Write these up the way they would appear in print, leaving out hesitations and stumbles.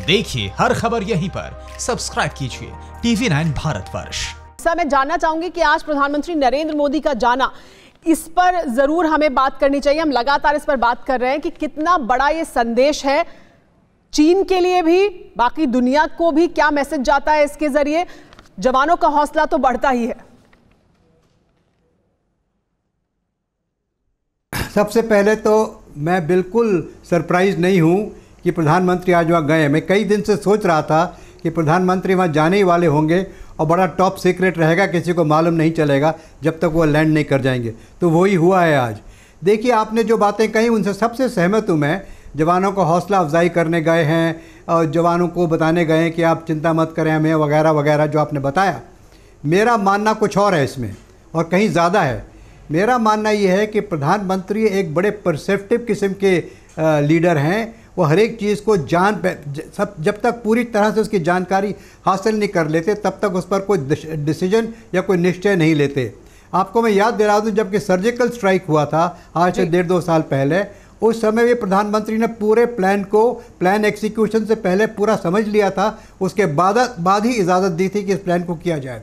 देखिए हर खबर यहीं पर, सब्सक्राइब कीजिए TV9 भारतवर्ष। सर, मैं जानना चाहूंगी कि आज प्रधानमंत्री नरेंद्र मोदी का जाना, इस पर जरूर हमें बात करनी चाहिए। हम लगातार इस पर बात कर रहे हैं कि कितना बड़ा ये संदेश है चीन के लिए भी, बाकी दुनिया को भी। क्या मैसेज जाता है इसके जरिए? जवानों का हौसला तो बढ़ता ही है। सबसे पहले तो मैं बिल्कुल सरप्राइज नहीं हूं कि प्रधानमंत्री आज वहाँ गए। मैं कई दिन से सोच रहा था कि प्रधानमंत्री वहाँ जाने ही वाले होंगे और बड़ा टॉप सीक्रेट रहेगा, किसी को मालूम नहीं चलेगा जब तक वो लैंड नहीं कर जाएंगे। तो वही हुआ है आज। देखिए, आपने जो बातें कही उनसे सबसे सहमत हूँ मैं। जवानों को हौसला अफजाई करने गए हैं और जवानों को बताने गए हैं कि आप चिंता मत करें हमें, वगैरह वगैरह जो आपने बताया। मेरा मानना कुछ और है इसमें, और कहीं ज़्यादा है। मेरा मानना ये है कि प्रधानमंत्री एक बड़े परसेप्टिव किस्म के लीडर हैं। वो हर एक चीज़ को जब तक पूरी तरह से उसकी जानकारी हासिल नहीं कर लेते तब तक उस पर कोई डिसीजन या कोई निश्चय नहीं लेते। आपको मैं याद दिला दूँ, जबकि सर्जिकल स्ट्राइक हुआ था आज से 1.5-2 साल पहले, उस समय भी प्रधानमंत्री ने पूरे प्लान एग्जीक्यूशन से पहले पूरा समझ लिया था। उसके बाद ही इजाज़त दी थी कि इस प्लान को किया जाए।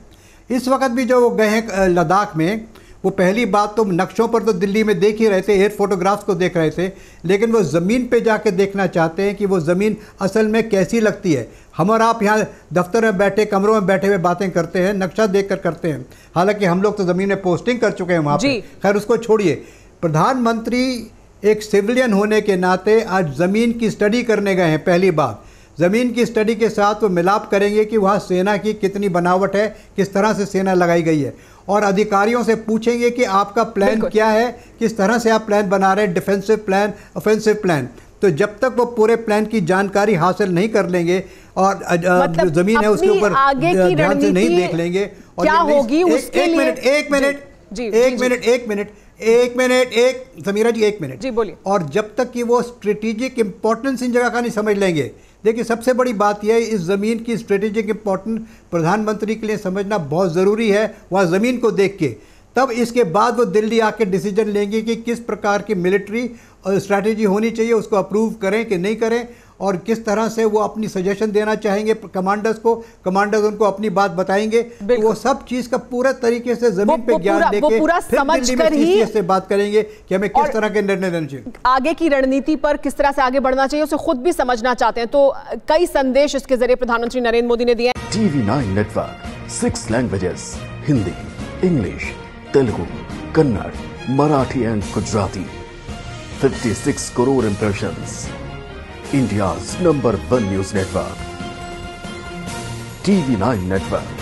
इस वक्त भी जो वो गए हैं लद्दाख में, वो पहली बात तो नक्शों पर तो दिल्ली में देख ही रहे थे, एयर फोटोग्राफ्स को देख रहे थे, लेकिन वो ज़मीन पे जाके देखना चाहते हैं कि वो ज़मीन असल में कैसी लगती है। हम और आप यहाँ दफ्तर में बैठे, कमरों में बैठे हुए बातें करते हैं, नक्शा देखकर करते हैं। हालांकि हम लोग तो ज़मीन में पोस्टिंग कर चुके हैं वहाँ पे। खैर, उसको छोड़िए। प्रधानमंत्री एक सिविलियन होने के नाते आज ज़मीन की स्टडी करने गए हैं। पहली बात, ज़मीन की स्टडी के साथ वो मिलाप करेंगे कि वहाँ सेना की कितनी बनावट है, किस तरह से सेना लगाई गई है, और अधिकारियों से पूछेंगे कि आपका प्लान क्या है, किस तरह से आप प्लान बना रहे हैं, डिफेंसिव प्लान, ऑफेंसिव प्लान। तो जब तक वो पूरे प्लान की जानकारी हासिल नहीं कर लेंगे और जो ज़मीन है उसके ऊपर ध्यान से नहीं देख लेंगे, और क्या होगी उसके लिए। समीरा जी, एक मिनट जी बोलिए। और जब तक कि वो स्ट्रेटेजिक इंपॉर्टेंस इन जगह का नहीं समझ लेंगे। देखिए, सबसे बड़ी बात यह है, इस ज़मीन की स्ट्रेटेजिक इंपॉर्टेंस प्रधानमंत्री के लिए समझना बहुत ज़रूरी है। वह ज़मीन को देख के तब इसके बाद वो दिल्ली आके डिसीजन लेंगे कि किस प्रकार की मिलिट्री स्ट्रैटेजी होनी चाहिए, उसको अप्रूव करें कि नहीं करें, और किस तरह से वो अपनी सजेशन देना चाहेंगे कमांडर्स को। कमांडर्स उनको अपनी बात बताएंगे। तो वो सब चीज़ का पूरा तरीके से ज़मीन पे ज्ञान देके फिर दिल्ली में CCS से बात करेंगे कि हमें किस तरह के निर्णय लेने चाहिए, आगे की रणनीति पर किस तरह से आगे बढ़ना चाहिए, उसे खुद भी समझना चाहते हैं। तो कई संदेश इसके जरिए प्रधानमंत्री नरेंद्र मोदी ने दिए। TV9 network, 6 languages, Hindi, English, Telugu, Kannada, Marathi and Gujarati, 56 crore impressions, India's #1 news network, TV9 network.